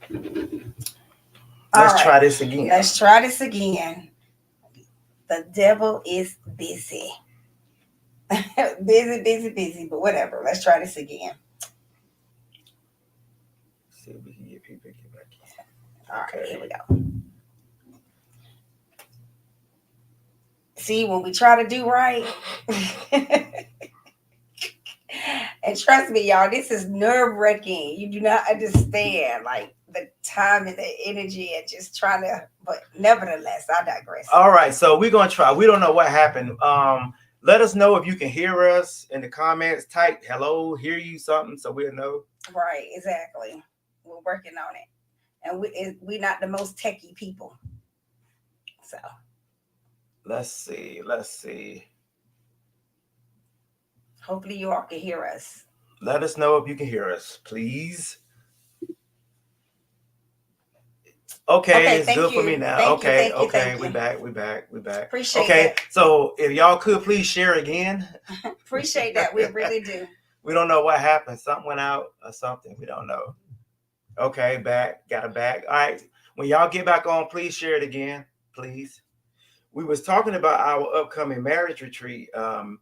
Let's right, try this again. let's try this again. The devil is busy. Busy, busy, busy, but whatever. Let's try this again. See if we can get people to get back All in. right, here we Okay. go. See, when we try to do right, and trust me, y'all, this is nerve wracking. You do not understand, like the time and the energy, and just trying to. But nevertheless, I digress. All right, so we're gonna try. We don't know what happened. Let us know if you can hear us in the comments. Type hello, hear you something, so we'll know. Right, exactly. We're working on it, and we're not the most techie people, so Let's see. Let's see. hopefully you all can hear us. Let us know if you can hear us, please. Okay, Okay, it's good thank for me you, now. thank you, Okay, thank you, okay, thank we you. back, we back, we back. Appreciate Okay, that. so if y'all could please share again. Appreciate that. We really do. We don't know what happened. Something went out or something. We don't know. Okay, back, got a back. All right. When y'all get back on, please share it again, please. We was talking about our upcoming marriage retreat. So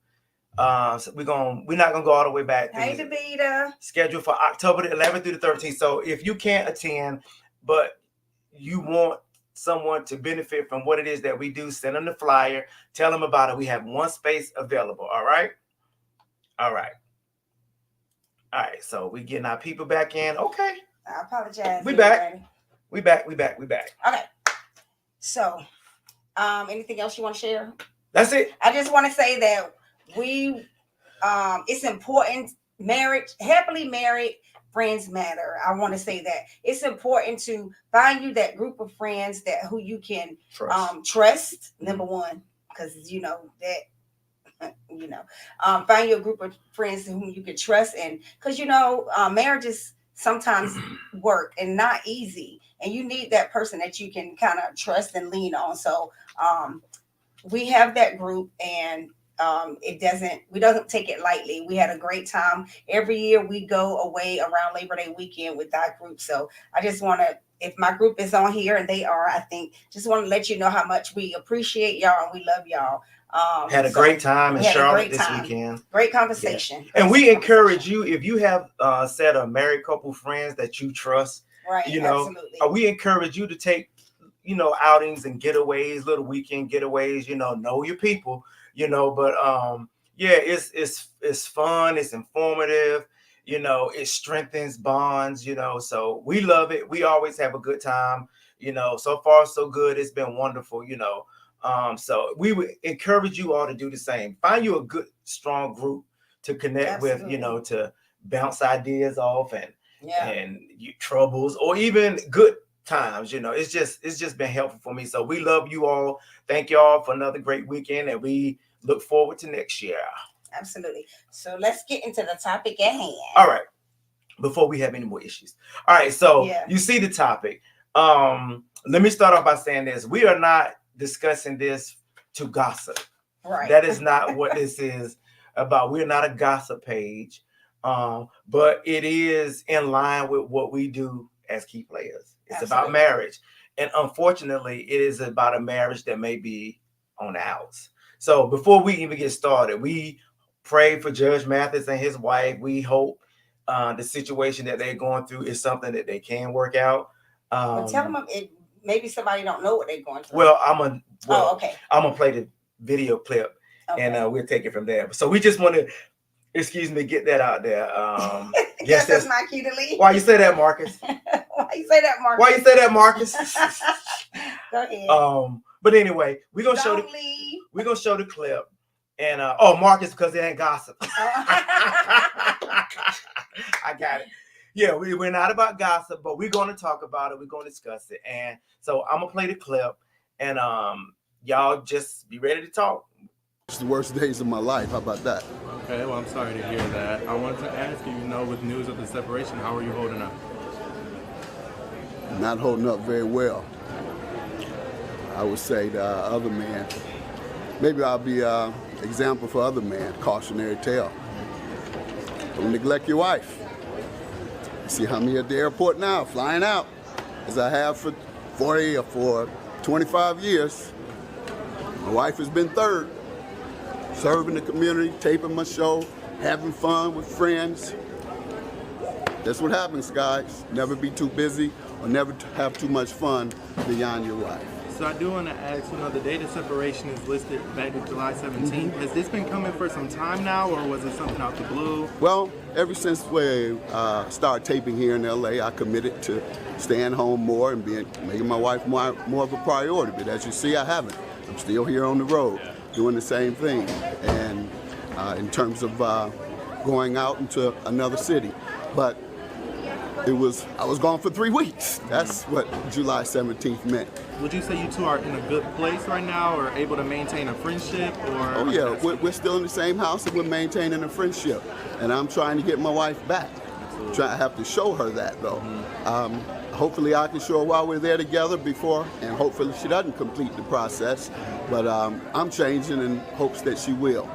we're not gonna go all the way back through Hey, Davita. scheduled for October the 11th through the 13th. So if you can't attend, but you want someone to benefit from what it is that we do, send them the flyer, tell them about it. We have one space available. All right. All right. All right. So we getting our people back in. Okay. I apologize, We back. everybody. We back. We back. We back. Okay. So, anything else you want to share? That's it. I just want to say that we, it's important. Marriage, happily married friends matter. I want to say that it's important to find you that group of friends that who you can trust. Number one, because you know that find you a group of friends whom you can trust, and because marriages sometimes work and not easy, and you need that person that you can kind of trust and lean on. So we have that group, and we doesn't take it lightly. We had a great time. Every year we go away around Labor Day weekend with that group. So I just want to, if my group is on here, and they are, I think, just want to let you know how much we appreciate y'all and we love y'all. Had a great time in Charlotte this weekend. Great conversation. Yeah. And we encourage you, if you have a set of married couple friends that you trust, right? Absolutely. We encourage you to take, outings and getaways, little weekend getaways. Know your people. But yeah, it's fun. It's informative. It strengthens bonds. So we love it. We always have a good time. So far so good. It's been wonderful. So we would encourage you all to do the same. Find you a good, strong group to connect with, to bounce ideas off and troubles or even good times. It's just been helpful for me. So we love you all. Thank you all for another great weekend, and we look forward to next year. Absolutely. So let's get into the topic at hand. All right. Before we have any more issues. All right. So you see the topic. Let me start off by saying this. We are not discussing this to gossip. Right. That is not what this is about. We're not a gossip page. But it is in line with what we do as key players. It's about marriage. And unfortunately, it is about a marriage that may be on the outs. So before we even get started, we pray for Judge Mathis and his wife. We hope the situation that they're going through is something that they can work out. Well, tell them maybe somebody don't know what they're going through. Well, okay. I'm gonna play the video clip, and we'll take it from there. So we just want to, get that out there. Yes, that's my cue to leave. Why you say that, Marcus? Why you say that, Marcus? Why you say that, Marcus? Go ahead. But anyway, we're gonna show the clip, and Marcus, because it ain't gossip. I got it. Yeah, we're not about gossip, but we're going to talk about it. We're going to discuss it. And so I'm going to play the clip, and y'all just be ready to talk. It's the worst days of my life. How about that? Okay, well, I'm sorry to hear that. I wanted to ask you, with news of the separation, how are you holding up? Not holding up very well. I would say the other man, maybe I'll be an example for other men, cautionary tale. Don't neglect your wife. See how many at the airport now, flying out. as I have for 40 or for 25 years. My wife has been third, serving the community, taping my show, having fun with friends. That's what happens, guys. Never be too busy or never have too much fun beyond your wife. So I do want to ask, the date of separation is listed back to July 17th. Has this been coming for some time now, or was it something out the blue? Well, ever since we started taping here in LA, I committed to staying home more and making my wife more of a priority. But as you see, I haven't. I'm still here on the road doing the same thing. And in terms of going out into another city. But I was gone for 3 weeks. That's what July 17th meant. Would you say you two are in a good place right now, or able to maintain a friendship? Or oh yeah, we're still in the same house and we're maintaining a friendship. And I'm trying to get my wife back. I have to show her that though. Hopefully I can show her while we're there together before, and hopefully she doesn't complete the process. But I'm changing in hopes that she will.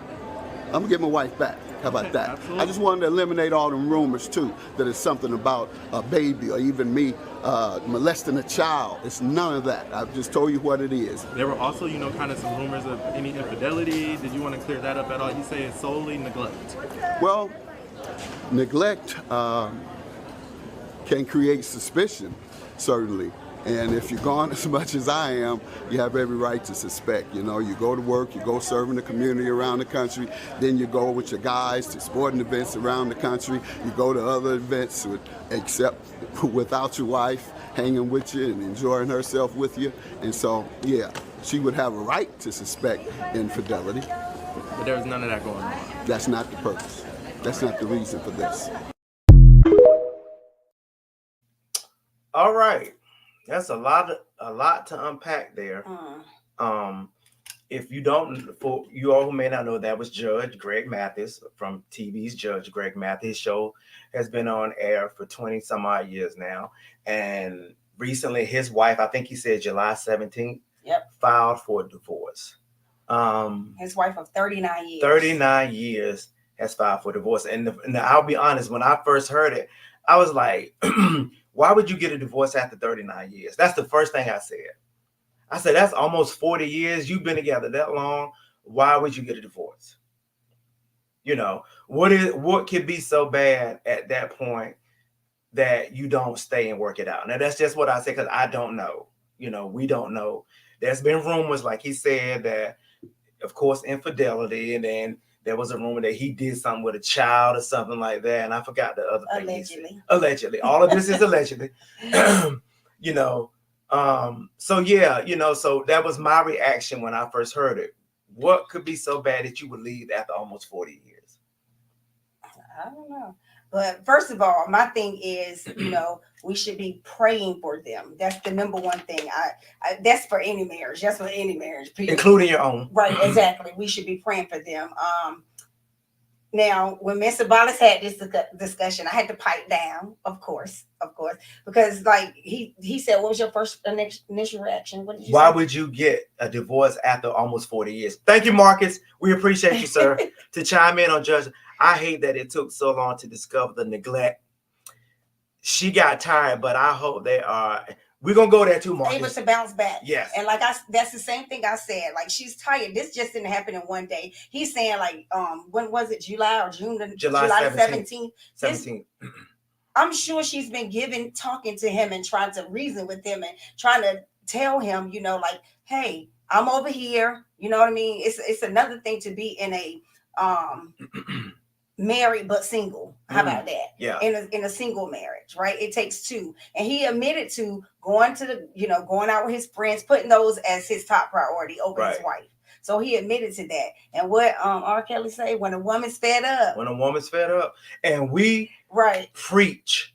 I'm gonna get my wife back. How about that? Absolutely. I just wanted to eliminate all them rumors too, that it's something about a baby or even me molesting a child. It's none of that. I've just told you what it is. There were also, kind of some rumors of any infidelity. Did you want to clear that up at all? You say it's solely neglect. Well, neglect can create suspicion, certainly. And if you're gone as much as I am, you have every right to suspect. You go to work, you go serving the community around the country, then you go with your guys to sporting events around the country, you go to other events without your wife hanging with you and enjoying herself with you. And so, yeah, she would have a right to suspect infidelity. But there was none of that going on. That's not the purpose. That's not the reason for this. All right. That's a lot to unpack there. If you don't, for you all who may not know, that was Judge Greg Mathis from TV's Judge Greg Mathis. His show has been on air for 20 some odd years now. And recently his wife, I think he said July 17th, filed for divorce. His wife of 39 years. 39 years has filed for divorce. And I'll be honest, when I first heard it, I was like, why would you get a divorce after 39 years? That's the first thing I said. I said, that's almost 40 years. You've been together that long. Why would you get a divorce? What could be so bad at that point that you don't stay and work it out? Now, that's just what I say, because I don't know. We don't know. There's been rumors, like he said, that, of course, infidelity, and then there was a rumor that he did something with a child or something like that. And I forgot the other thing. Allegedly. All of this is allegedly. So yeah, so that was my reaction when I first heard it. What could be so bad that you would leave after almost 40 years? I don't know. But first of all, my thing is, we should be praying for them. That's the number one thing. That's for any marriage. That's for any marriage, period. Including your own. Right, exactly. We should be praying for them. Now, when Mr. Ballas had this discussion, I had to pipe down, of course, because like he said, what was your first initial reaction? What did you Why say? would you get a divorce after almost 40 years? Thank you, Marcus. We appreciate you, sir, to chime in on Judge. I hate that it took so long to discover the neglect. She got tired, but I hope they are. We're going to go there too, Marcus. Able to bounce back. Yes. And that's the same thing I said. Like, she's tired. This just didn't happen in one day. He's saying, like, when was it? July or June? July 17th. 17th. I'm sure she's been talking to him and trying to reason with him and trying to tell him, like, hey, I'm over here. You know what I mean? It's another thing to be in a married but single. How about that? Yeah. In a single marriage, right? It takes two. And he admitted to going out with his friends, putting those as his top priority over his wife. So he admitted to that. And what R. Kelly say, when a woman's fed up. When a woman's fed up. And we preach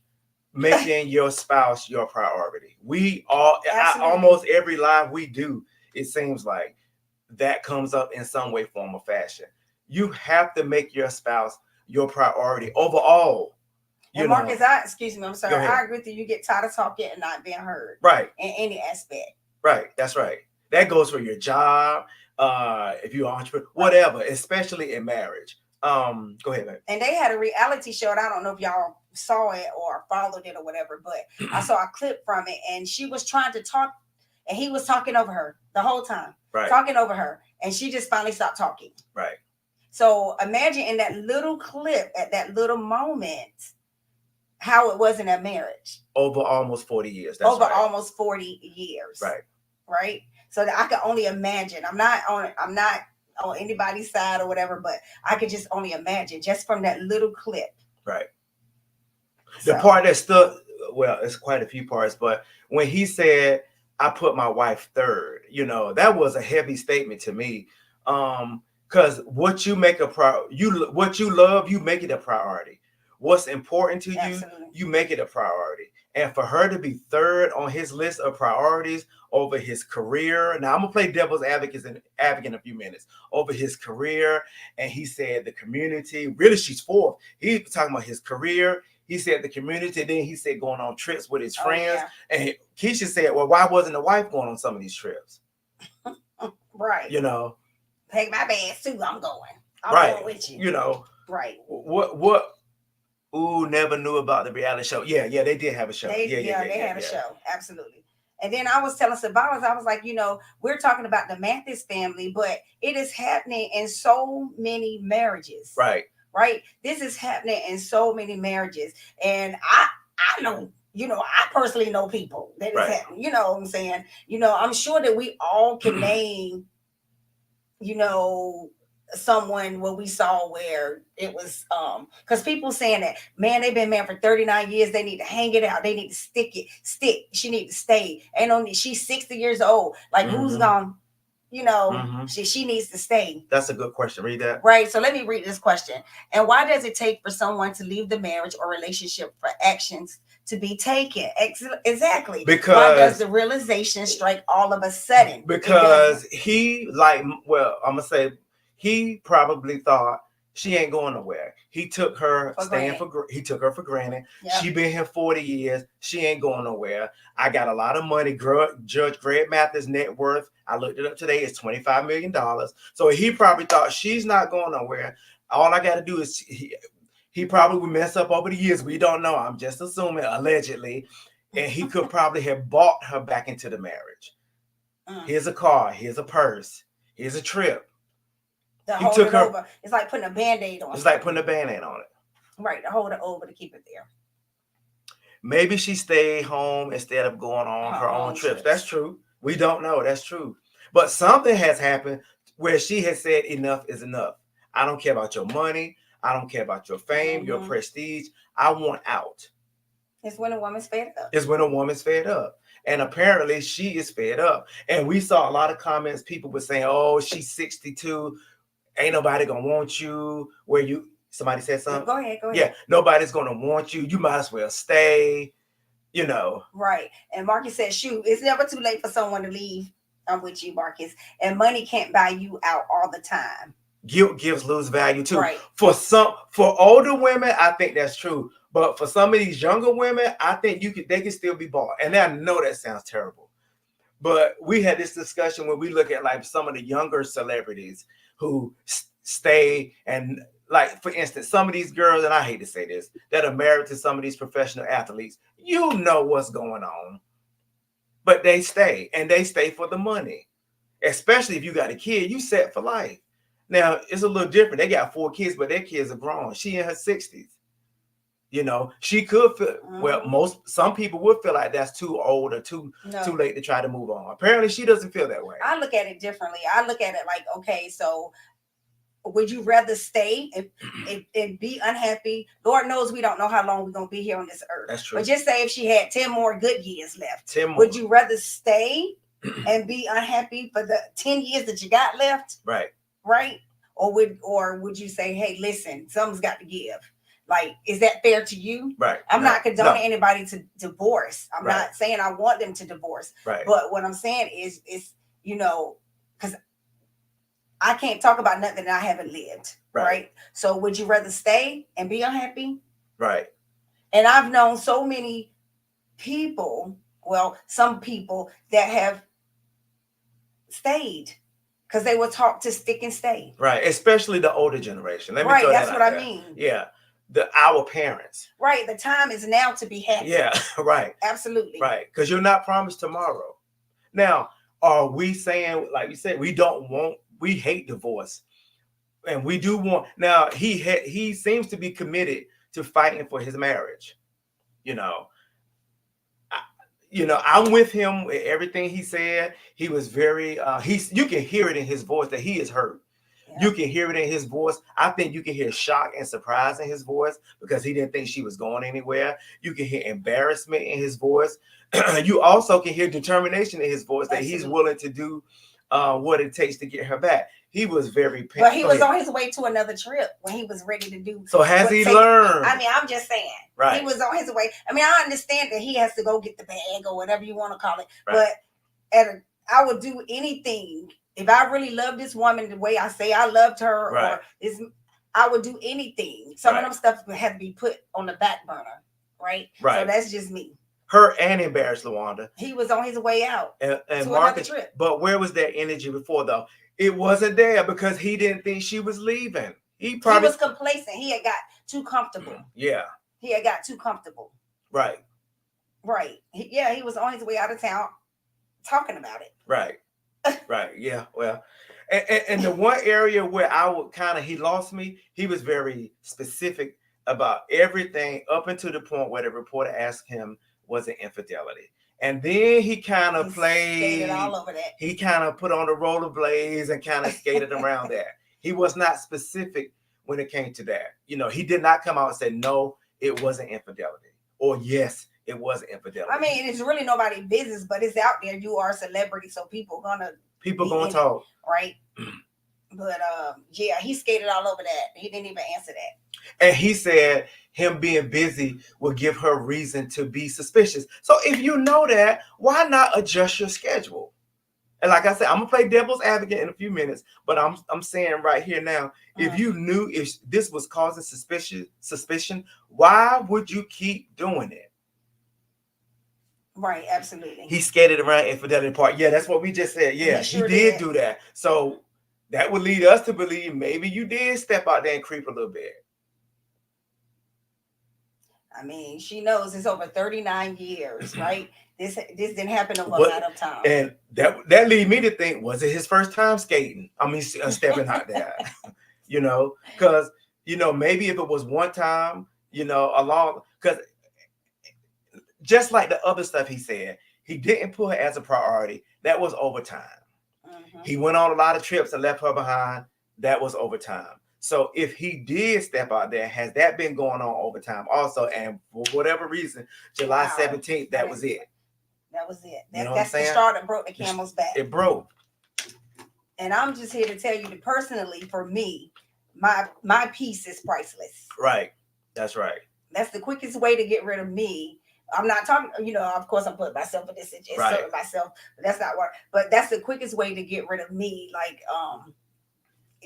making your spouse your priority. We all, almost every live we do, it seems like that comes up in some way, form, or fashion. You have to make your spouse your priority overall. And Marcus, I'm sorry. I agree with you. You get tired of talking and not being heard. Right. In any aspect. Right. That's right. That goes for your job, if you're an entrepreneur, whatever, especially in marriage. Go ahead, man. And they had a reality show, and I don't know if y'all saw it or followed it or whatever, but I saw a clip from it, and she was trying to talk, and he was talking over her the whole time, Right. talking over her, and she just finally stopped talking. Right. So imagine in that little clip, at that little moment, how it was in a marriage. Over almost 40 years. That's Over right. almost 40 years. Right. Right. So that I can only imagine. I'm not on anybody's side or whatever, but I could just only imagine just from that little clip. Right. So, The part that stood, well, it's quite a few parts, but when he said, I put my wife third, you know, that was a heavy statement to me. Because what you make what you love, you make it a priority. What's important to you, absolutely. you make it a priority. And for her to be third on his list of priorities over his career. Now I'm gonna play devil's advocate in a few minutes, over his career. And he said the community, really she's fourth. He was talking about his career. He said the community, then he said going on trips with his friends. Yeah. And Keisha said, well, why wasn't the wife going on some of these trips? Right. You know, take my bags too. I'm going. I'm right. going with you. You know, right. What Ooh, never knew about the reality show. Yeah, they did have a show. They had a show. Absolutely. And then I was telling Sabalas, I was like, you know, we're talking about the Mathis family, but it is happening in so many marriages. Right. Right. This is happening in so many marriages. And I know, you know, I personally know people that is happening. You know what I'm saying? You know, I'm sure that we all can name, you know, someone what we saw where it was because people saying that, man, they've been married for 39 years, they need to hang it out, they need to stick, she need to stay, and only she's 60 years old, like who's gonna, you know, she needs to stay. That's a good question. Read that. Right. So let me read this question. And why does it take for someone to leave the marriage or relationship for actions to be taken? Exactly. Because why does the realization strike all of a sudden? Because he, like, well, I'm gonna say he probably thought she ain't going nowhere. He took her he took her for granted. Yep. She been here 40 years. She ain't going nowhere. I got a lot of money. Judge Greg Mathis' net worth, I looked it up today, is $25 million. So he probably thought she's not going nowhere. All I got to do is he probably would mess up over the years. We don't know. I'm just assuming, allegedly. And he could probably have bought her back into the marriage. Here's a car. Here's a purse. Here's a trip. He took her over. It's like putting a Band-Aid on. It's like putting a Band-Aid on it. Right, to hold it over to keep it there. Maybe she stayed home instead of going on her own trips. That's true. We don't know. That's true. But something has happened where she has said enough is enough. I don't care about your money. I don't care about your fame, your prestige. I want out. It's when a woman's fed up. It's when a woman's fed up. And apparently she is fed up. And we saw a lot of comments. People were saying, oh, she's 62. Ain't nobody gonna want you. Somebody said something? Go ahead. Yeah, nobody's gonna want you. You might as well stay, you know. Right. And Marcus said, shoot, it's never too late for someone to leave. I'm with you, Marcus. And money can't buy you out all the time. Guilt gives lose value too. Right. For older women, I think that's true. But for some of these younger women, I think they can still be bought. And I know that sounds terrible. But we had this discussion when we look at like some of the younger celebrities who stay, and like, for instance, some of these girls, and I hate to say this, that are married to some of these professional athletes, you know what's going on, but they stay, and they stay for the money. Especially if you got a kid, you set for life. Now, it's a little different. They got 4 kids, but their kids are grown. She in her 60s. You know, she could feel, well, some people would feel like that's too old or too late to try to move on. Apparently, she doesn't feel that way. I look at it differently. I look at it like, okay, so would you rather stay and be unhappy? Lord knows we don't know how long we're going to be here on this earth. That's true. But just say if she had 10 more good years left, 10 more. Would you rather stay and be unhappy for the 10 years that you got left? Right. Right? Or would you say, hey, listen, something's got to give? Like, is that fair to you? Right. I'm not condoning anybody to divorce. I'm Right. not saying I want them to divorce. Right. But what I'm saying is, you know, because I can't talk about nothing that I haven't lived. Right. So would you rather stay and be unhappy? Right. And I've known so many people, well, some people that have stayed because they were taught to stick and stay. Right. Especially the older generation. Let me right. throw That's that what out I there. mean. Yeah. our parents. Right. The time is now to be happy. Yeah, right. Absolutely. Right. Because you're not promised tomorrow. Now, are we saying, like you said, we hate divorce. And we do want, now he seems to be committed to fighting for his marriage. You know, I'm with him with everything he said. He was very you can hear it in his voice that he is hurt. You can hear it in his voice. I think you can hear shock and surprise in his voice because he didn't think she was going anywhere. You can hear embarrassment in his voice. You also can hear determination in his voice that he's willing to do what it takes to get her back. He was very painful. But he was on his way to another trip when he was ready to do. So has he learned? I mean, I'm just saying. Right. He was on his way. I mean, I understand that he has to go get the bag or whatever you want to call it. Right. But I would do anything. If I really love this woman the way I say I loved her, right. I would do anything. Some of them stuff had to be put on the back burner, right? Right. So that's just me. Hurt and embarrassed LaWanda. He was on his way out and to another trip. But where was that energy before though? It wasn't there because he didn't think she was leaving. He was complacent. He had got too comfortable. Yeah. He had got too comfortable. Right. Right. He was on his way out of town talking about it. Right. Right. Yeah. Well, and the one area where I would he lost me, he was very specific about everything up until the point where the reporter asked him, was it infidelity? And then he kind of played all over that. He kind of put on the rollerblades and kind of skated around that. He was not specific when it came to that. He did not come out and say, no, it wasn't infidelity. Or yes, it was infidelity. I mean, it's really nobody's business, but it's out there. You are a celebrity, so people gonna talk, right? But yeah, he skated all over that. He didn't even answer that. And he said him being busy will give her reason to be suspicious. So if you know that, why not adjust your schedule? And like I said, I'm gonna play devil's advocate in a few minutes, but I'm saying right here now, if you knew if this was causing suspicion, why would you keep doing it? Right, absolutely. He skated around infidelity part. Yeah, that's what we just said. Yeah, he did do that. So that would lead us to believe maybe you did step out there and creep a little bit. I mean, she knows it's over 39 years, right? This didn't happen over a lot of time. And that lead me to think, was it his first time skating? I mean, stepping out there, because, maybe if it was one time, because just like the other stuff he said, he didn't put her as a priority. That was overtime. He went on a lot of trips and left her behind. That was overtime. So if he did step out there, has that been going on overtime also? And for whatever reason, July 17th, that was it. That was it. That's the straw that broke the camel's back. It broke. And I'm just here to tell you that personally, for me, my peace is priceless. Right. That's right. That's the quickest way to get rid of me. I'm not talking, of course I'm putting myself in this situation, serving myself, but that's not what, but that's the quickest way to get rid of me. Like,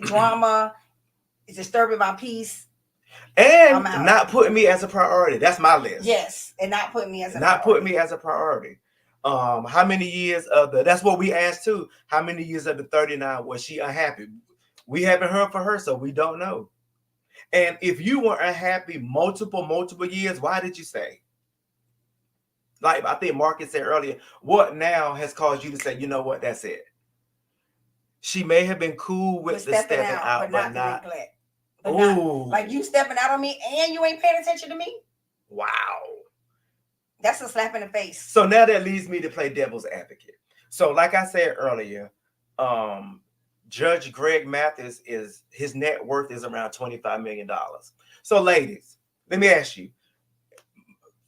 drama is disturbing my peace. And not putting me as a priority. That's my list. Yes. And not putting me as a priority. Putting me as a priority. How many years that's what we asked too. How many years of the 39 was she unhappy? We haven't heard from her, so we don't know. And if you were unhappy multiple years, why did you stay? Like I think Marcus said earlier, what now has caused you to say, you know what, that's it? She may have been cool with the stepping out, but not neglect. Like you stepping out on me and you ain't paying attention to me? Wow. That's a slap in the face. So now that leads me to play devil's advocate. So like I said earlier, Judge Greg Mathis his net worth is around $25 million. So ladies, let me ask you,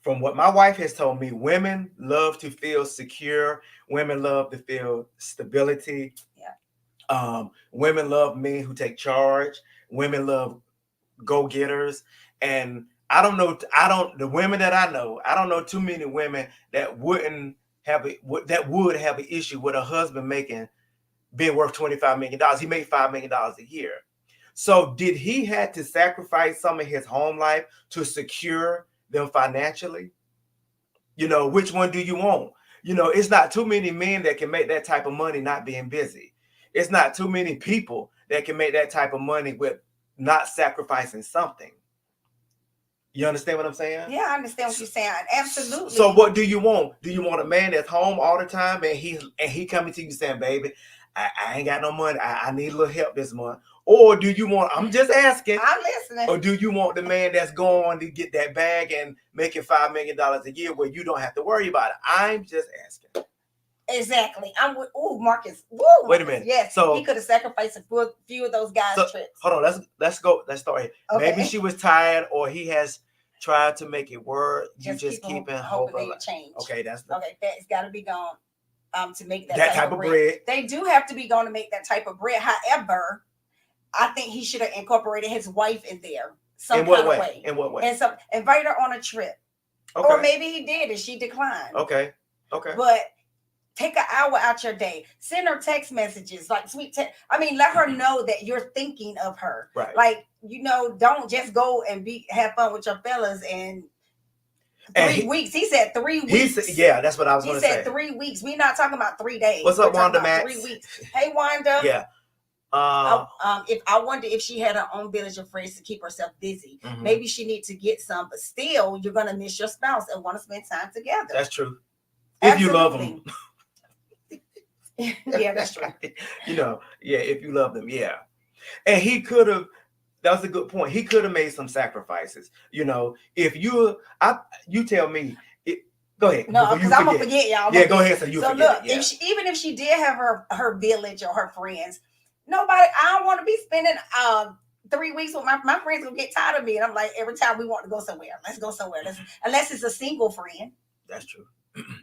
from what my wife has told me, women love to feel secure. Women love to feel stability. Yeah. Women love men who take charge. Women love go-getters. And the women that I don't know too many women that would have an issue with a husband being worth $25 million. He made $5 million a year. So did he have to sacrifice some of his home life to secure them financially? Which one do you want? It's not too many men that can make that type of money not being busy. It's not too many people that can make that type of money with not sacrificing something. You understand what I'm saying? Yeah, I understand what you're saying. Absolutely. So what do you want? Do you want a man that's home all the time and he coming to you saying, baby, I ain't got no money. I need a little help this month. Or do you want, I'm just asking, I'm listening. or do you want the man that's going to get that bag and making $5 million a year where you don't have to worry about it? I'm just asking. Exactly. I'm with Marcus. Woo, Wait a Marcus. minute. Yes. So he could have sacrificed a few of those guys' trips. Hold on. Let's go. Let's start here. Okay. Maybe she was tired, or he has tried to make it work. You just keeping hope they would change. Okay, that's okay. That's got to be gone. To make that type of bread. They do have to be going to make that type of bread. However, I think he should have incorporated his wife in there some kind of way. In what way? And so invite her on a trip. Okay. Or maybe he did and she declined. Okay. But take an hour out your day. Send her text messages, like sweet text. I mean, let her know that you're thinking of her. Right. Like, don't just go and have fun with your fellas and 3 weeks. He said 3 weeks. Yeah, that's what I was going to say. He said 3 weeks. We're not talking about 3 days. What's up, Wanda Max? 3 weeks. Hey, Wanda. Yeah. If I wonder if she had her own village of friends to keep herself busy, maybe she needs to get some. But still, you're gonna miss your spouse and want to spend time together. That's true. If you love them. Yeah, that's true. If you love them, yeah. And he could have. That was a good point. He could have made some sacrifices. If you tell me. Go ahead. No, because I'm gonna forget, y'all. Yeah, go ahead. So look, even if she did have her village or her friends, I don't want to be spending 3 weeks with my friends. Gonna get tired of me, and I'm like, every time we want to go somewhere, let's go somewhere. Unless it's a single friend. That's true.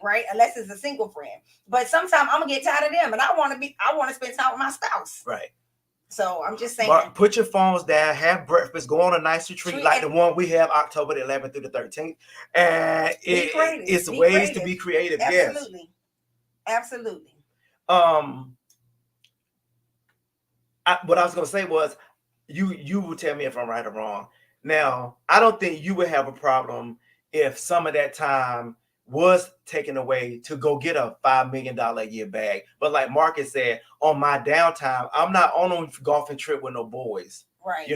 Right, unless it's a single friend. But sometimes I'm gonna get tired of them, and I want to spend time with my spouse. Right. So I'm just saying. Mark, put your phones down, have breakfast, go on a nice retreat like the one we have October the 11th through the 13th, and it's ways to be creative. Absolutely, absolutely. What I was gonna say was, you will tell me if I'm right or wrong. Now, I don't think you would have a problem if some of that time was taken away to go get a $5 million a year bag. But like Marcus said, on my downtime, I'm not on a golfing trip with no boys. Right.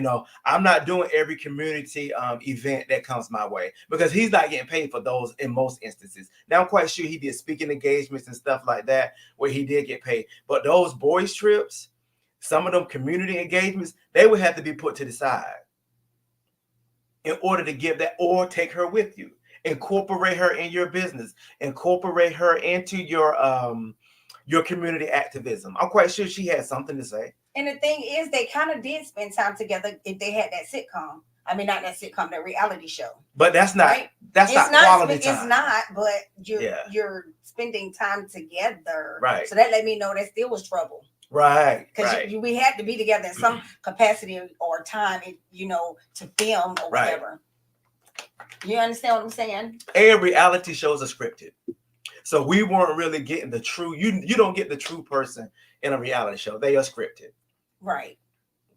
I'm not doing every community event that comes my way, because he's not getting paid for those in most instances. Now, I'm quite sure he did speaking engagements and stuff like that where he did get paid. But those boys trips, some of them community engagements, they would have to be put to the side in order to give that, or take her with you. Incorporate her in your business. Incorporate her into your community activism. I'm quite sure she had something to say. And the thing is, they kind of did spend time together if they had that sitcom. I mean, not that sitcom, that reality show. But that's not right? That's not quality time. It's not, but you're spending time together. Right. So that let me know that still was trouble. Right. Because we had to be together in some capacity or time, to film or whatever. You understand what I'm saying? And reality shows are scripted. So we weren't really getting the true, you don't get the true person in a reality show. They are scripted. Right.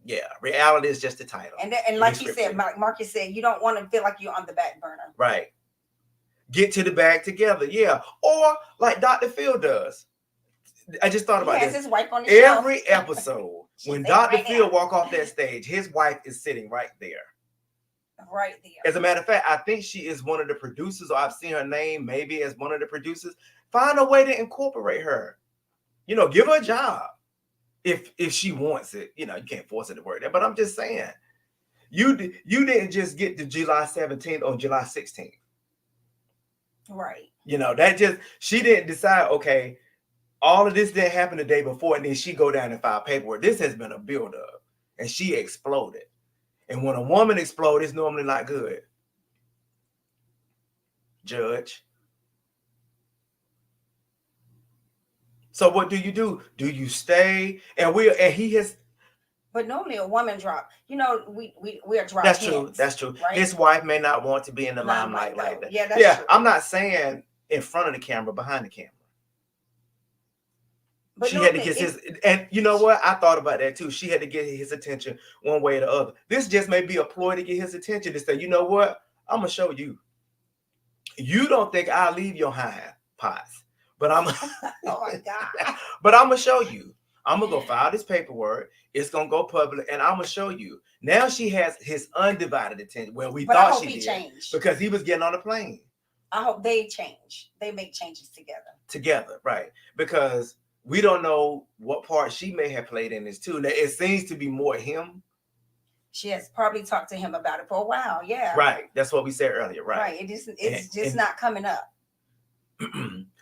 Yeah. Reality is just the title. And like you said, Marcus said, you don't want to feel like you're on the back burner. Right. Get to the bag together. Yeah. Or like Dr. Phil does. I just thought about this. His wife on the show. Every episode, when Dr. Phil walk off that stage, his wife is sitting right there. Right there. As a matter of fact, I think she is one of the producers, or I've seen her name maybe as one of the producers. Find a way to incorporate her. Give her a job if she wants it. You can't force her to work there. But I'm just saying, you didn't just get to July 17th or July 16th. Right. She didn't decide, okay, all of this didn't happen the day before, and then she go down and file paperwork. This has been a buildup, and she exploded. And when a woman explodes, it's normally not good. Judge. So what do? Do you stay? And he has. But normally a woman drop. We are dropping. That's true. That's true. Right? His wife may not want to be in the limelight like that. Yeah, that's true. I'm not saying in front of the camera, behind the camera. But she had to get his, and you know what? I thought about that too. She had to get his attention one way or the other. This just may be a ploy to get his attention to say, you know what? I'm gonna show you. You don't think I'll leave your hind pots, but I'm. Oh my God! But I'm gonna show you. I'm gonna go file this paperwork. It's gonna go public, and I'm gonna show you. Now she has his undivided attention. Well, we But I thought hope she he did changed. because he was getting on the plane I hope they change. They make changes together, right? Because we don't know what part she may have played in this too. Now, it seems to be more him. She has probably talked to him about it for a while. Yeah. Right. That's what we said earlier. Right. Right. It's just not coming up.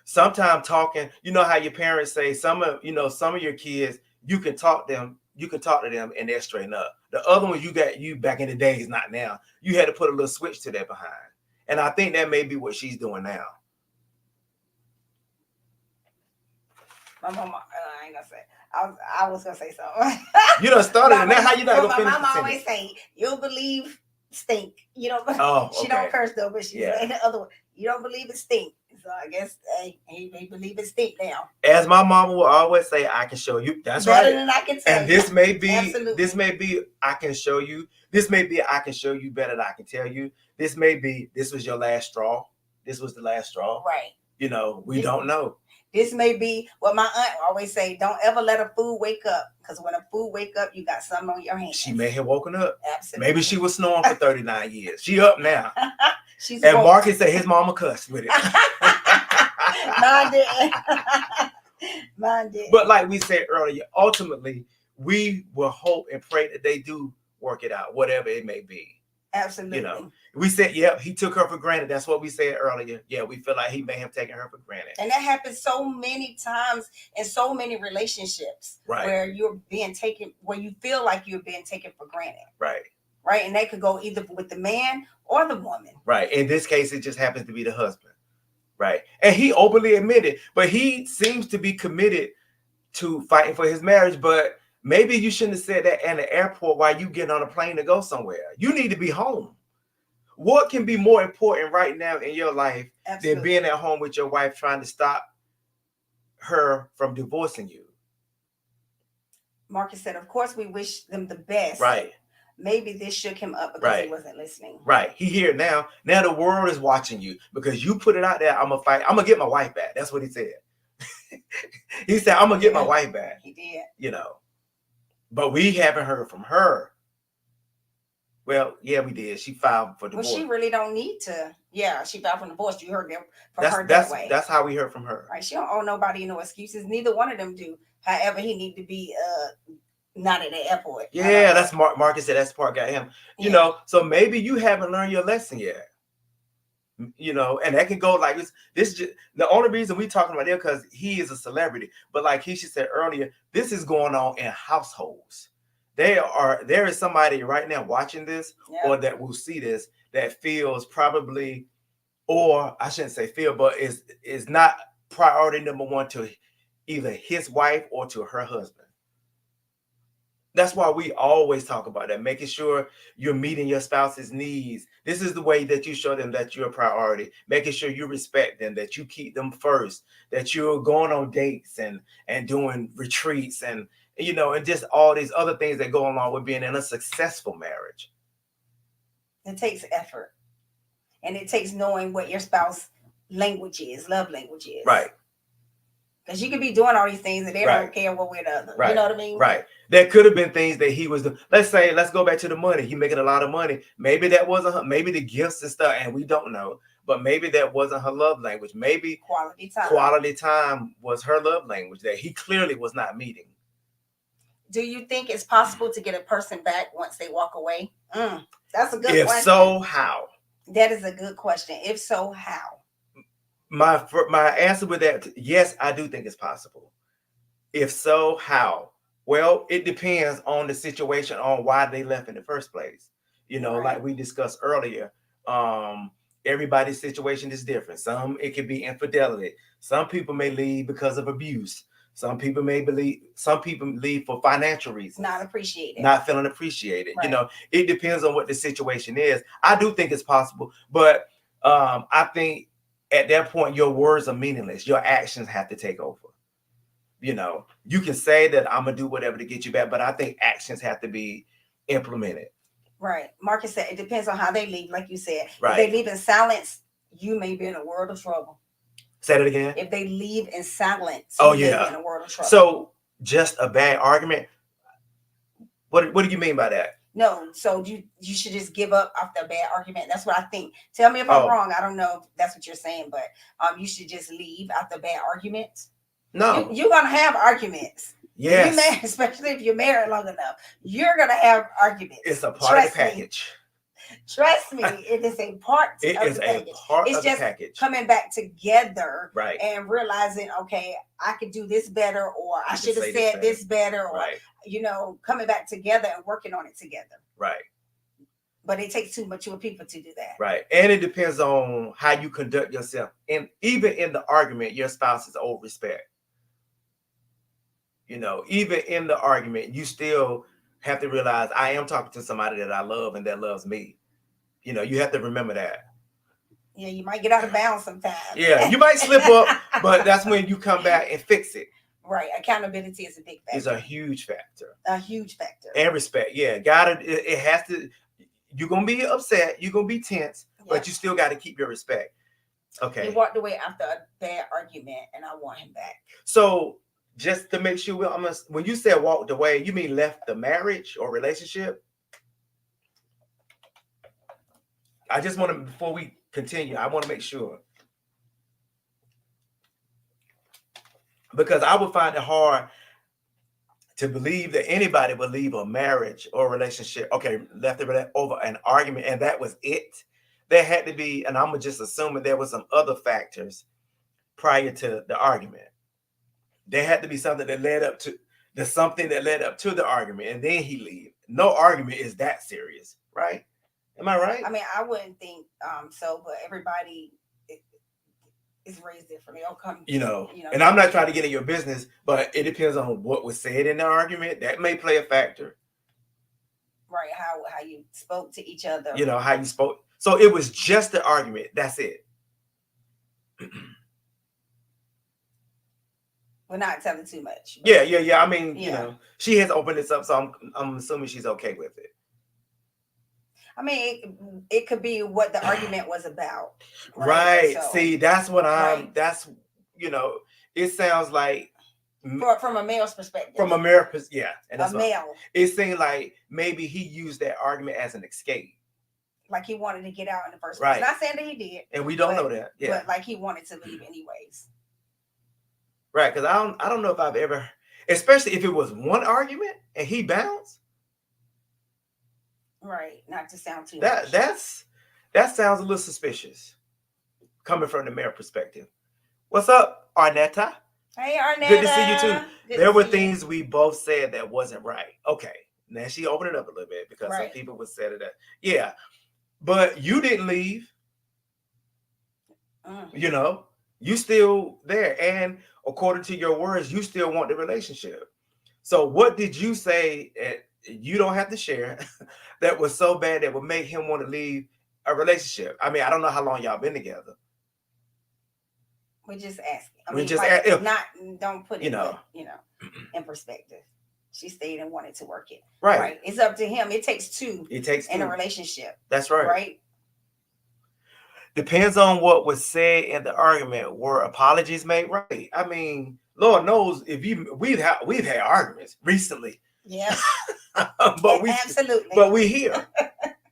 Sometimes talking, you know how your parents say some of your kids, you can talk to them and they're straighten up. The other ones you back in the days, not now. You had to put a little switch to that behind. And I think that may be what she's doing now. My mama, I ain't gonna say. I was gonna say something. You done started, and now how you not gonna finish? My mama always say, "You'll believe stink." You know, oh, okay. She don't curse though, but she say the other one. You don't believe it stink. So I guess he believe it stink now. As my mama will always say, I can show you. That's better right. Than I can tell and you. this may be Absolutely. This may be I can show you. This may be I can show you better than I can tell you. This may be this was your last straw. This was the last straw. Right. You know, we don't know. This may be what my aunt always say, don't ever let a fool wake up. Because when a fool wake up, you got something on your hands. She may have woken up. Absolutely. Maybe she was snoring for 39 years. She up now. She's and woke. Marcus said his mama cussed with it. Mine didn't. Mine did. But like we said earlier, ultimately, we will hope and pray that they do work it out, whatever it may be. Absolutely. You know, we said, yep, he took her for granted. That's what we said earlier. Yeah, we feel like he may have taken her for granted. And that happens so many times in so many relationships, right, where you're being taken, where you feel like you're being taken for granted. Right. Right. And that could go either with the man or the woman. Right. In this case, it just happens to be the husband. Right. And he openly admitted, but he seems to be committed to fighting for his marriage. But maybe you shouldn't have said that at the airport while you get on a plane to go somewhere. You need to be home. What can be more important right now in your life Absolutely. than being at home with your wife trying to stop her from divorcing you? Marcus said, of course, we wish them the best. Right. Maybe this shook him up because he wasn't listening. Right. He here now. Now the world is watching you because you put it out there. I'm going to fight. I'm going to get my wife back. That's what he said. He said, I'm going to get my wife back. He did. You know, but we haven't heard from her. Well, yeah, we did. She filed for divorce. Well, she really don't need to. Yeah, she filed for divorce. You heard that from her that way. That's how we heard from her. Right. She don't owe nobody no excuses. Neither one of them do. However, he need to be not at the airport. Yeah, that's Marcus said that's part got him. You know, so maybe you haven't learned your lesson yet. You know, and that can go like this. This just the only reason we talking about it because he is a celebrity. But like Keisha said earlier, this is going on in households. There is somebody right now watching this or that will see this that feels probably, or I shouldn't say feel, but is not priority number one to either his wife or to her husband. That's why we always talk about that, making sure you're meeting your spouse's needs. This is the way that you show them that you're a priority, making sure you respect them, that you keep them first, that you're going on dates and doing retreats and, you know, and just all these other things that go along with being in a successful marriage. It takes effort. And it takes knowing what your spouse language is, love language is. Right. Because you could be doing all these things and they don't care one way or the other. Right. You know what I mean? Right. There could have been things that he was doing. Let's go back to the money. He making a lot of money. Maybe that wasn't her, maybe the gifts and stuff, and we don't know. But maybe that wasn't her love language. Maybe quality time was her love language that he clearly was not meeting. Do you think it's possible to get a person back once they walk away? That's a good question. If so, how? That is a good question. If so, how? My answer with that, yes, I do think it's possible. If so, how? Well, it depends on the situation, on why they left in the first place. You know, like we discussed earlier, everybody's situation is different. It could be infidelity. Some people may leave because of abuse. Some people leave for financial reasons. Not feeling appreciated. Right. You know, it depends on what the situation is. I do think it's possible, but I think at that point, your words are meaningless. Your actions have to take over. You know, you can say that I'm going to do whatever to get you back, but I think actions have to be implemented. Right. Marcus said it depends on how they leave, like you said. Right. If they leave in silence, you may be in a world of trouble. Say that again. If they leave in silence, you may be in a world of trouble. So just a bad argument. What do you mean by that? No, so you should just give up after a bad argument. That's what I think. Tell me if I'm Oh wrong. I don't know if that's what you're saying, but you should just leave after bad arguments. no, You're gonna have arguments. If you yes, especially if you're married long enough, you're gonna have arguments. it's a part of the Trust me. package. Trust me, it is a part It of is the a package. part It's of the just package. coming back together Right. and realizing, okay, I could do this better, or I could should have say this said this better, or Right. coming back together and working on it together. Right. But it takes too mature people to do that. Right. And it depends on how you conduct yourself. And even in the argument, your spouse is owed respect. Even in the argument, you still have to realize I am talking to somebody that I love and that loves me. You have to remember that. Yeah, you might get out of bounds sometimes. Yeah, you might slip up, but that's when you come back and fix it. Right. Accountability is a big factor. It's a huge factor. A huge factor. And respect. Yeah, it has to. You're gonna be upset. You're gonna be tense, but you still got to keep your respect. Okay. He walked away after a bad argument, and I want him back. So just to make sure, when you said walked away, you mean left the marriage or relationship? I just want to, before we continue, I want to make sure. Because I would find it hard to believe that anybody would leave a marriage or relationship. Okay, left it over an argument, and that was it. There had to be, and I'm just assuming there was some other factors prior to the argument. There had to be something that led up to the argument, and then he leave. No argument is that serious, right? Am I right? I mean, I wouldn't think so, but everybody is raised differently. And I'm not trying to get in your business, but it depends on what was said in the argument. That may play a factor. Right, how you spoke to each other. How you spoke. So it was just the argument. That's it. We're not telling too much. Yeah. I mean, she has opened this up, so I'm assuming she's okay with it. I mean, it could be what the argument was about. Right. So, see, that's what it sounds like from a male's perspective. From America's, yeah. And a male. It seemed like maybe he used that argument as an escape. Like he wanted to get out in the first place. Not saying that he did. And we don't know that. Yeah. But like he wanted to leave anyways. Right. Because I don't know if I've ever, especially if it was one argument and he bounced. Right, not to sound too much. That sounds a little suspicious, coming from the male perspective. What's up, Arnetta? Hey, Arnetta. Good to see you too. There were things we both said that wasn't right. Okay, now she opened it up a little bit because some people would say that. Yeah, but you didn't leave. You still there, and according to your words, you still want the relationship. So what did you say? You don't have to share. That was so bad that would make him want to leave a relationship. I mean, I don't know how long y'all been together. We're just asking. I mean, don't put it, in perspective. She stayed and wanted to work it. Right. It's up to him. It takes two. In a relationship. That's right. Right. Depends on what was said in the argument. Were apologies made? Right. I mean, Lord knows we've had arguments recently. Yeah. Absolutely. But we here.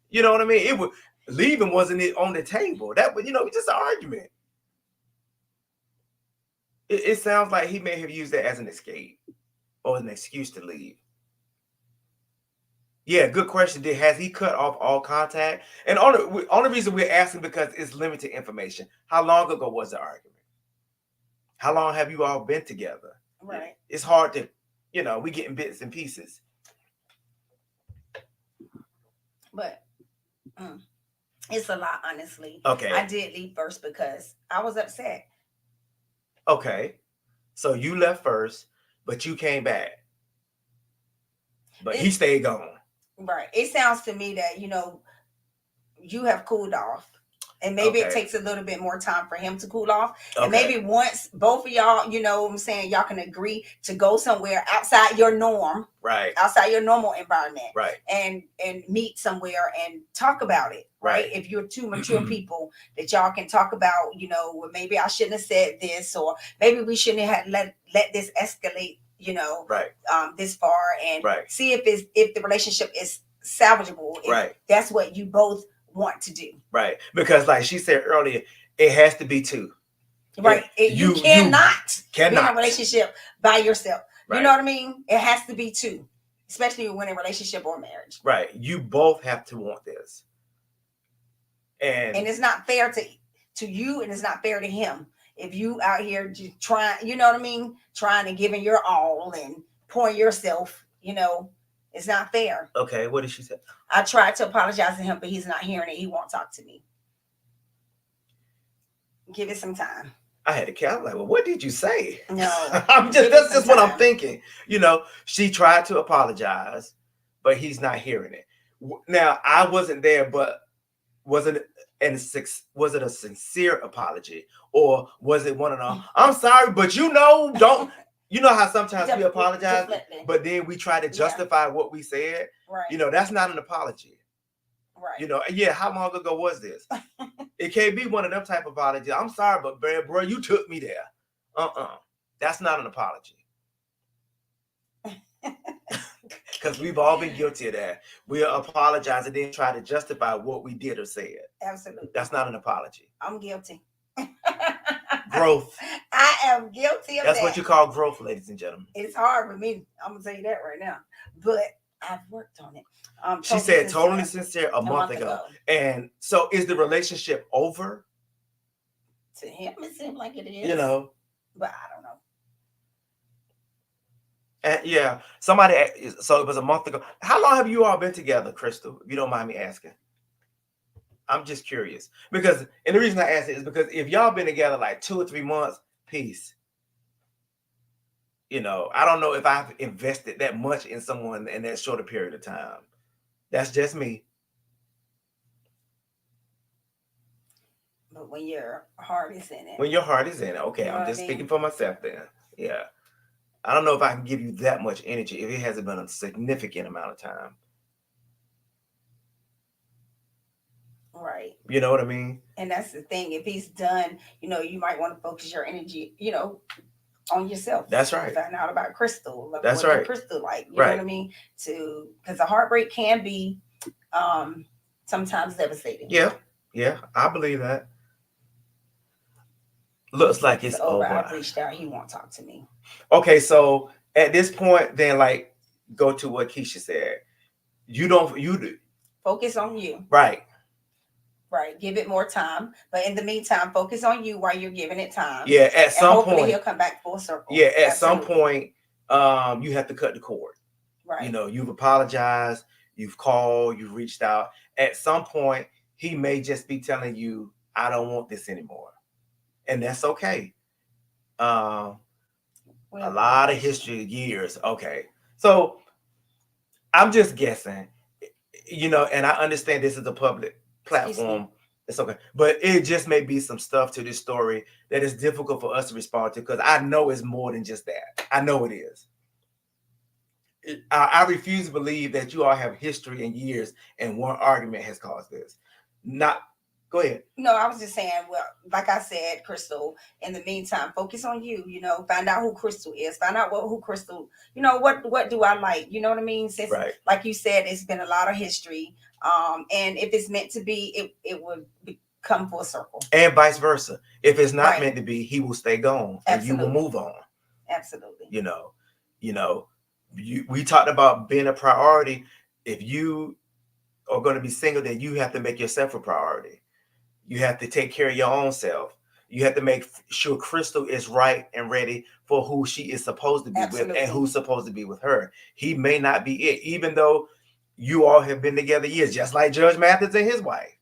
You know what I mean? Leaving wasn't it on the table. That was, just an argument. It sounds like he may have used that as an escape or an excuse to leave. Yeah, good question. Has he cut off all contact? And only reason we're asking because it's limited information. How long ago was the argument? How long have you all been together? Right. It's hard to, we getting bits and pieces. But it's a lot, honestly. Okay. I did leave first because I was upset. Okay. So you left first, but you came back. But he stayed gone. Right. It sounds to me that, you have cooled off. And maybe it takes a little bit more time for him to cool off. Okay. And maybe once both of y'all, what I'm saying, y'all can agree to go somewhere outside your norm. Right. Outside your normal environment. Right. And meet somewhere and talk about it. Right. If you're two mature people that y'all can talk about, well, maybe I shouldn't have said this, or maybe we shouldn't have let this escalate Right. This far, and Right. see if the relationship is salvageable. If Right. that's what you both want to do. Right. Because like she said earlier, it has to be two. Right. You cannot be in a relationship by yourself. Right. You know what I mean? It has to be two, especially when in a relationship or marriage. Right. You both have to want this. And it's not fair to you, and it's not fair to him. If you out here just trying, you know what I mean? Trying to giving your all and pouring yourself, it's not fair. Okay, what did she say? I tried to apologize to him, but he's not hearing it. He won't talk to me. Give it some time. I had to count like, well, what did you say? No. That's just what I'm thinking. She tried to apologize, but he's not hearing it. Now, I wasn't there, but was it a sincere apology, or was it one of them? I'm sorry, but don't. You know how sometimes we apologize, but then we try to justify what we said. Right. That's not an apology. Right. How long ago was this? It can't be one of them type of apologies. I'm sorry, but bro, you took me there. That's not an apology. Because we've all been guilty of that. We'll apologize and then try to justify what we did or said. Absolutely. That's not an apology. I'm guilty. Growth. I am guilty of that. That's what you call growth, ladies and gentlemen. It's hard for me. I'm going to tell you that right now. But I've worked on it. She said totally sincere a month ago. And so is the relationship over? To him, it seems like it is. But I don't know. And yeah, so it was a month ago. How long have you all been together, Crystal? If you don't mind me asking. I'm just curious. And the reason I ask it is because if y'all been together like 2 or 3 months, peace. I don't know if I've invested that much in someone in that shorter period of time. That's just me. But when your heart is in it. When your heart is in it. Okay, I'm just speaking for myself then. Yeah. I don't know if I can give you that much energy if it hasn't been a significant amount of time. Right. You know what I mean? And that's the thing. If he's done, you might want to focus your energy, on yourself. That's right. Find out about Crystal. That's right. Crystal like, you know what I mean? Because a heartbreak can be sometimes devastating. Yeah. Yeah, I believe that. Looks like it's over. I've reached out. He won't talk to me. Okay, so at this point, then go to what Keisha said. You do focus on you. Right. Right. Give it more time. But in the meantime, focus on you while you're giving it time. Yeah, at some point he'll come back full circle. Yeah, at some point, you have to cut the cord. Right. You've apologized, you've called, you've reached out. At some point, he may just be telling you, I don't want this anymore. And that's okay. A lot of history, years. Okay. So I'm just guessing, and I understand this is a public platform. It's okay. But it just may be some stuff to this story that is difficult for us to respond to, because I know it's more than just that. I know it is. I refuse to believe that you all have history and years and one argument has caused this. Go ahead. No, I was just saying, well, like I said, Crystal, in the meantime, focus on you, find out who Crystal is, find out who Crystal, what do I like? You know what I mean? Since, like you said, it's been a lot of history. And if it's meant to be, it would come full circle. And vice versa. If it's not meant to be, he will stay gone. And you will move on. Absolutely. We talked about being a priority. If you are going to be single, then you have to make yourself a priority. You have to take care of your own self. You have to make sure Crystal is right and ready for who she is supposed to be with and who's supposed to be with her. He may not be it, even though you all have been together years, just like Judge Mathis and his wife.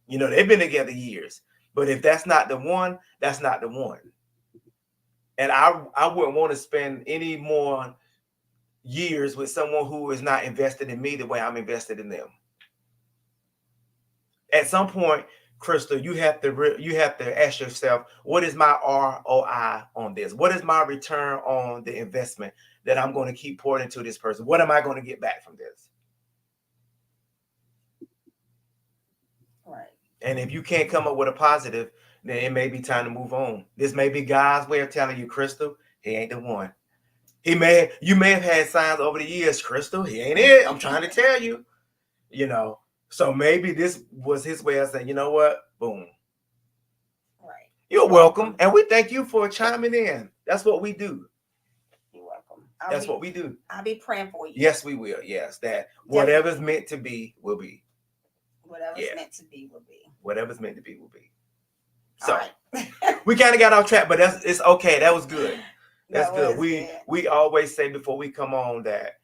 They've been together years. But if that's not the one, that's not the one. And I wouldn't want to spend any more years with someone who is not invested in me the way I'm invested in them. At some point, Crystal, you have to ask yourself, what is my ROI on this? What is my return on the investment that I'm going to keep pouring into this person? What am I going to get back from this? Right. And if you can't come up with a positive, then it may be time to move on. This may be God's way of telling you, Crystal, he ain't the one. You may have had signs over the years, Crystal. He ain't it. I'm trying to tell you. You know. So maybe this was his way of saying, you know what? Boom. Right. You're welcome. And we thank you for chiming in. That's what we do. You're welcome. That's what we do. I'll be praying for you. Yes, we will. Yes, that whatever's meant to be will be. Whatever's meant to be will be. Whatever's meant to be will be. So right. we kind of got off track, but it's okay. That was good. That's good. Good. We always say before we come on that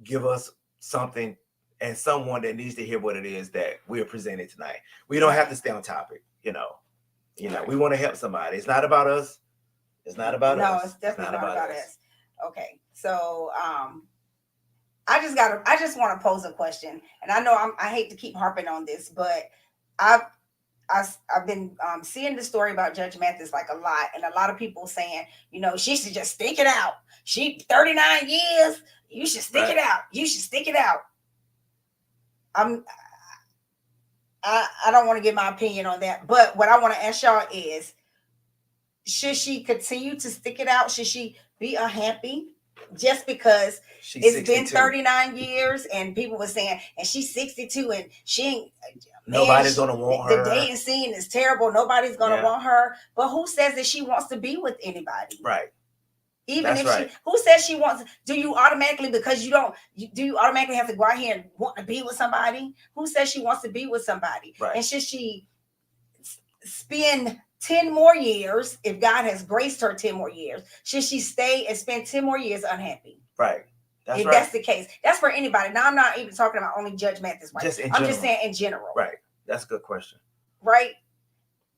give us something and someone that needs to hear what it is that we're presenting tonight. We don't have to stay on topic, you know. We want to help somebody. It's not about us. It's not about us. No, it's definitely not about us. Okay. So I just want to pose a question. And I know I hate to keep harping on this, but I've been seeing the story about Judge Mathis like a lot, and a lot of people saying, she should just stick it out. She 39 years. You should stick it out. You should stick it out. I don't want to give my opinion on that, but what I want to ask y'all is, should she continue to stick it out? Should she be unhappy just because it's 62. Been 39 years and people were saying, and she's 62 and she ain't, nobody's gonna want her. The dating scene is terrible. Nobody's gonna want her. But who says that she wants to be with anybody? Right. Even if who says she wants? Do you automatically, because do you automatically have to go out here and want to be with somebody? Who says she wants to be with somebody? Right. And should she spend 10 more years, if God has graced her 10 more years, should she stay and spend 10 more years unhappy? Right. If that's the case, that's for anybody. Now, I'm not even talking about only Judge Mathis' wife. I'm just saying in general. Right. That's a good question. Right.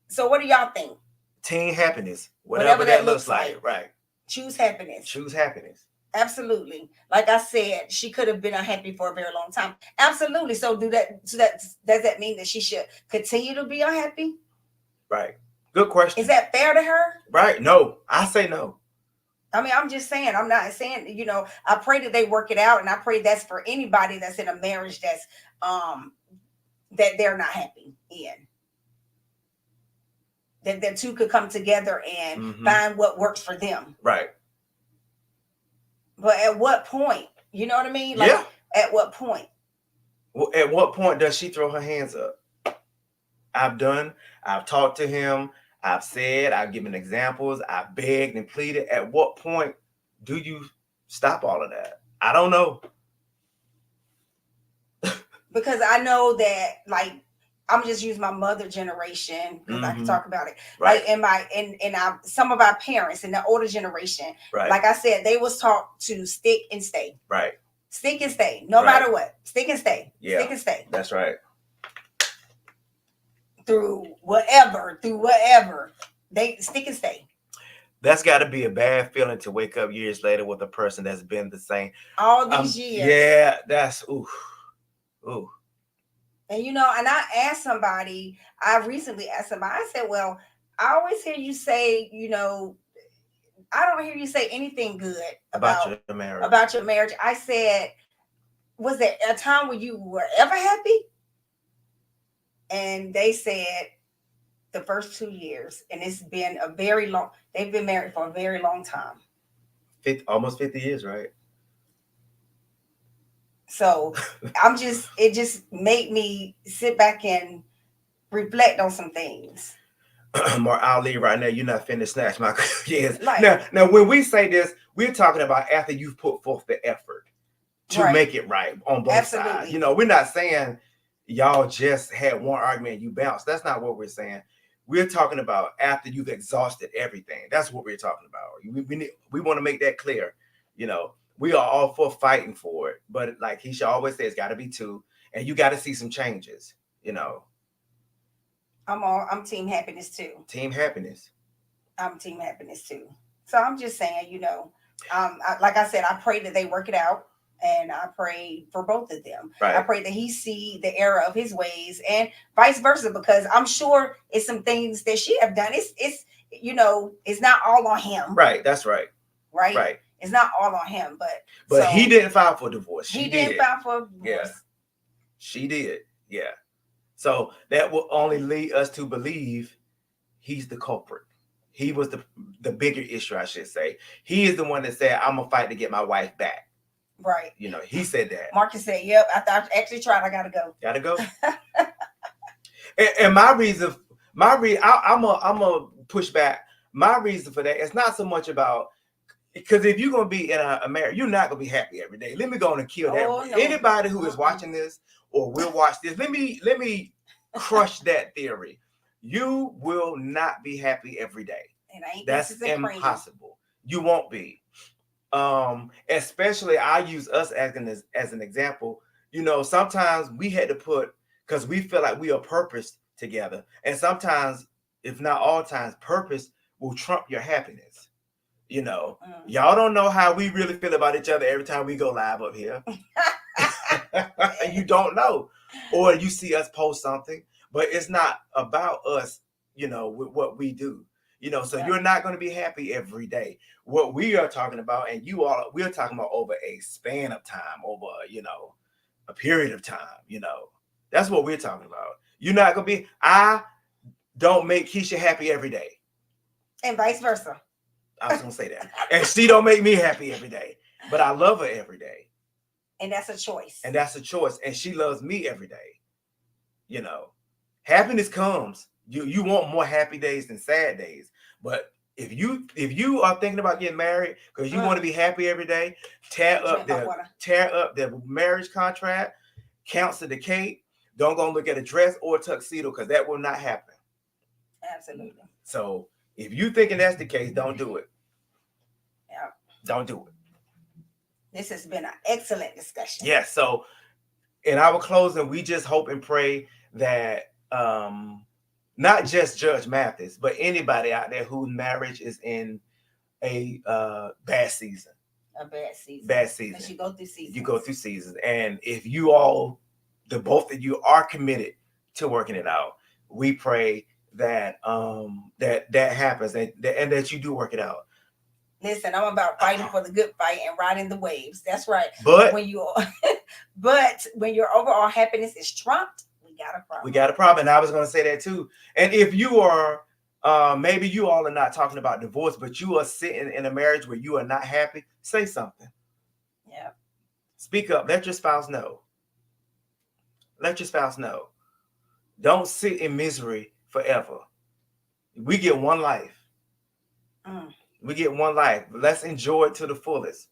So what do y'all think? Teen happiness, whatever that looks like. Right. Choose happiness. Choose happiness. Absolutely. Like I said, she could have been unhappy for a very long time. Absolutely. So does that mean that she should continue to be unhappy? Right. Good question. Is that fair to her? Right. No, I say no. I mean, I'm just saying, I'm not saying, I pray that they work it out. And I pray that's for anybody that's in a marriage that's, that they're not happy in. That the two could come together and find what works for them. Right. But at what point? You know what I mean? Like, at what point? Well, at what point does she throw her hands up? I've talked to him. I've given examples. I've begged and pleaded. At what point do you stop all of that? I don't know. Because I know that, like, I'm just using my mother generation because I can talk about it. Right. Like some of our parents in the older generation, like I said, they was taught to stick and stay. Right. Stick and stay, no matter what. Stick and stay. Yeah. Stick and stay. That's right. Through whatever, they stick and stay. That's got to be a bad feeling to wake up years later with a person that's been the same all these years. Yeah, that's ooh. And and I recently asked somebody, I said, well, I always hear you say, I don't hear you say anything good about your marriage. I said, was there a time when you were ever happy? And they said the first 2 years, and it's been they've been married for a very long time. Almost 50 years, right? So it just made me sit back and reflect on some things. More Ali right now, you're not finna snatch my yes. Like, now when we say this, we're talking about after you've put forth the effort to make it right on both sides. We're not saying y'all just had one argument and you bounced. That's not what we're saying. We're talking about after you've exhausted everything. That's what we're talking about. We want to make that clear. We are all for fighting for it, but like he should always say, it's got to be two, and you got to see some changes. I'm team happiness too. Team happiness. I'm team happiness too. So I'm just saying, like I said, I pray that they work it out, and I pray for both of them. Right. I pray that he see the error of his ways, and vice versa, because I'm sure it's some things that she have done. It's not all on him. Right. That's right. Right. Right. It's not all on him, but so, he didn't file for divorce. He didn't file for divorce. Yeah. She did. Yeah. So that will only lead us to believe he's the culprit. He was the bigger issue, I should say. He is the one that said, I'm gonna fight to get my wife back. Right. You know, he said that. Marcus said, yep, I actually tried. I gotta go. Gotta go. And my reason, I'm a push back. My reason for that, it's not so much about, because if you're gonna be in a marriage, you're not gonna be happy every day. Let me go on and kill that. Oh, no. Anybody who is watching this or will watch this, let me crush that theory. You will not be happy every day. And I ain't That's impossible. You won't be. Especially I use us as an example. You know, sometimes we had to put, because we feel like we are purposed together, and sometimes, if not all times, purpose will trump your happiness. You know, y'all don't know how we really feel about each other every time we go live up here. You don't know, or you see us post something, but it's not about us, you know, with what we do. You know, so you're not going to be happy every day. What we are talking about, and we're talking about over a span of time, over, you know, a period of time, you know. That's what we're talking about. You're not going to be, I don't make Keisha happy every day. And vice versa. I was going to say that. And she don't make me happy every day. But I love her every day. And that's a choice. And that's a choice. And she loves me every day. You know, happiness comes. You want more happy days than sad days. But if you are thinking about getting married because you want to be happy every day, tear up the marriage contract, cancel the cake. Don't go look at a dress or a tuxedo, because that will not happen. Absolutely. So if you thinking that's the case, don't do it. Yeah. Don't do it. This has been an excellent discussion. Yes. So in our closing, we just hope and pray that not just Judge Mathis, but anybody out there whose marriage is in a bad season. A bad season. Bad season. Because you go through seasons. You go through seasons. And if you all, the both of you, are committed to working it out, we pray that that happens and that you do work it out. Listen, I'm about fighting for the good fight and riding the waves. That's right. But when your overall happiness is trumped, we got a problem. We got a problem. And I was going to say that too. And if you are, maybe you all are not talking about divorce, but you are sitting in a marriage where you are not happy, say something. Yeah. Speak up. Let your spouse know. Let your spouse know. Don't sit in misery forever. We get one life. We get one life. Let's enjoy it to the fullest.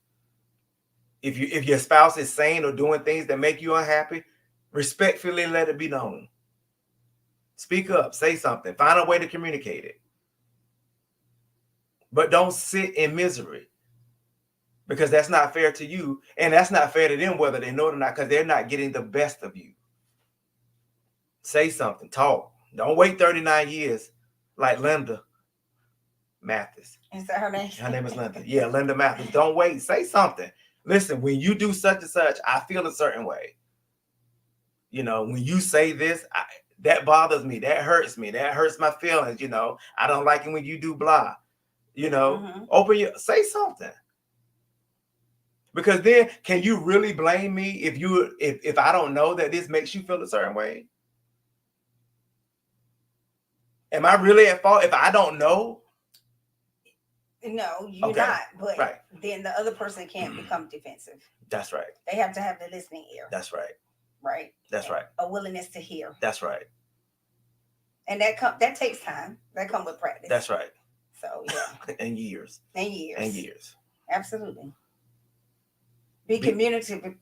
If your spouse is saying or doing things that make you unhappy, respectfully let it be known. Speak up. Say something. Find a way to communicate it. But don't sit in misery, because that's not fair to you, and that's not fair to them, whether they know it or not, because they're not getting the best of you. Say something. Talk. Don't wait 39 years like Linda Mathis. Is that her name? Her name is Linda. Yeah, Linda Mathis. Don't wait. Say something. Listen, when you do such and such, I feel a certain way. You know, when you say this, that bothers me. That hurts me. That hurts my feelings. You know, I don't like it when you do blah. You know, say something. Because then, can you really blame me if I don't know that this makes you feel a certain way? Am I really at fault if I don't know? No, you're not. But then the other person can't Mm-hmm. become defensive. That's right. They have to have the listening ear. That's right. Right. That's right. A willingness to hear. That's right. And that takes time. That comes with practice. That's right. So yeah. And years. And years. And years. Absolutely. Be communicative,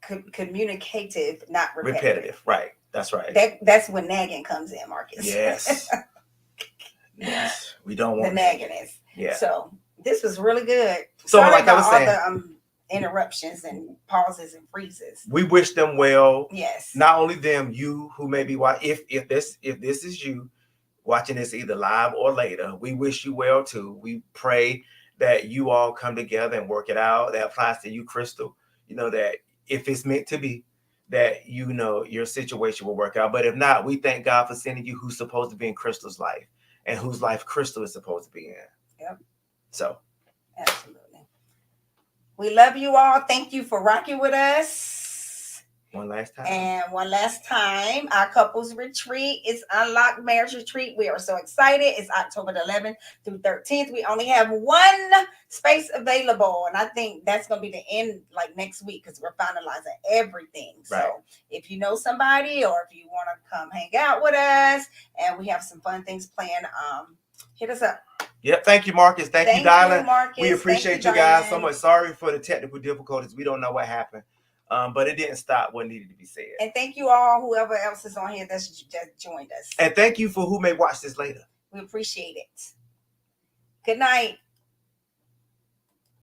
not repetitive. Right. That's right. That's when nagging comes in, Marcus. Yes. Yes. We don't want the nagginess. Yeah. So this was really good. So sorry like I was saying, all the interruptions and pauses and freezes. We wish them well. Yes. Not only them, you who may be watching. If this is you watching this either live or later, we wish you well too. We pray that you all come together and work it out. That applies to you, Crystal. You know, that if it's meant to be, that you know your situation will work out. But if not, we thank God for sending you who's supposed to be in Crystal's life and whose life Crystal is supposed to be in. Yep. So. Absolutely. We love you all. Thank you for rocking with us. One last time. And one last time, our couples retreat is Unlocked Marriage Retreat. We are so excited. It's October the 11th through 13th. We only have one space available. And I think that's going to be the end, like next week, because we're finalizing everything. Right. So if you know somebody or if you want to come hang out with us and we have some fun things planned, hit us up. Yep. Thank you, Marcus. Thank you, Dylan. Marcus. We appreciate you guys so much. Sorry for the technical difficulties. We don't know what happened. But it didn't stop what needed to be said. And thank you all, whoever else is on here that joined us. And thank you for who may watch this later. We appreciate it. Good night.